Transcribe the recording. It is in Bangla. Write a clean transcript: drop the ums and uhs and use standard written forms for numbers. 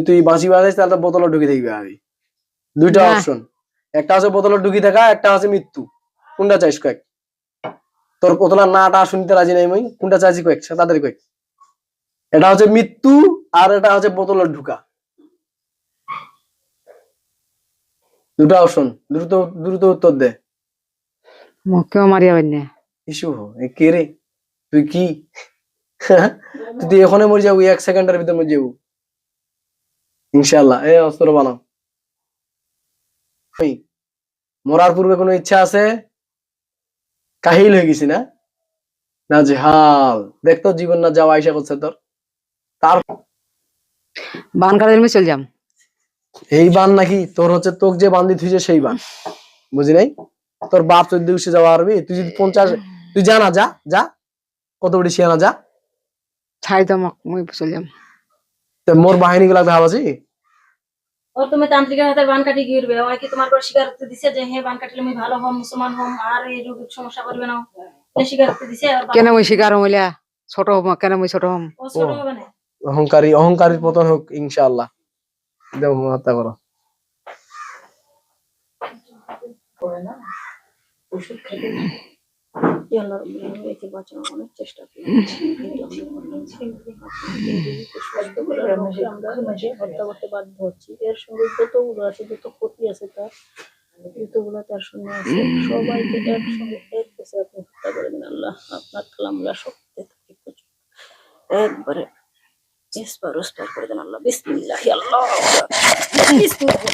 তুই বাঁশি বাজাইস তাহলে বোতলে ঢুকে থাকবে আমি। দুইটা অপশন, একটা আছে বোতলে ঢুকি থাকা, একটা আছে মৃত্যু। কোনটা চাইস কয়েক? তোর বোতলার নাটা শুনতে রাজি নাই মই, কোনটা চাইছি কয়েক তাড়াতাড়ি কয়েক। এটা হচ্ছে মৃত্যু আর এটা হচ্ছে বোতলে ঢুকা। দুটা অপশন, দ্রুত দ্রুত উত্তর দে। মুখেও মারিয়া বান্যা ইস্যু কে রে তুই কি তুই এখনই মরে যাবো, 1 সেকেন্ডের ভিতর মরে যাবো ইনশাআল্লাহ। এ অস্ত্র বানাও। মরার পূর্বে কোনো ইচ্ছা আছে? কাহিল হয়ে গেছি না নাজেহাল। দেখতো জীবন না যাওয়া আইসা করছে তোর। তার বান কাটা দিলে চল যাম। এই বান নাকি তোর হচ্ছে, তোক যে বান্দি থুইছে সেই বান, বুঝি নাই? তোর বাপ 14 উঠে যাওয়া পারবি? তুই যদি 50, তুই যা না, যা যা, কত বড়ি শিয়া না, যা ছাই তো মই চল যাম। মোর বাহিনী গুলা ভাবাছি। ও তুমি তান্ত্রিকের হাতে বান কাটি গিরবে, ওই কি তোমার করে স্বীকারোক্তি দিছে যে হে বান কাটলে আমি ভালো হম, মুসলমান হম, আর এই রোগের সমস্যা করবে না? স্বীকারোক্তি দিছে? কেন মই শিকার হইলা ছোট হম? কেন মই ছোট হম? ও ছোট হবে না। অহংকারীর পতন হোক ইনশাআল্লাহ। দেব হত্যা করো। ওষুধ খেতে আল্লাহর একে বাঁচানো অনেক চেষ্টা করেছি, আমরা হত্যা করতে বাধ্য হচ্ছি। এর সঙ্গে যতগুলো আছে, যত ক্ষতি আছে তার, যতগুলো তার সঙ্গে আছে, সবাইকে একসঙ্গে এক পেশে আপনি হত্যা করে দিন আল্লাহ। আপনার কালামরা শক্তি একবারে ইসপার উসপার করে দেন আল্লাহ। বিসমিল্লাহ আল্লাহ, বিসমিল্লাহ।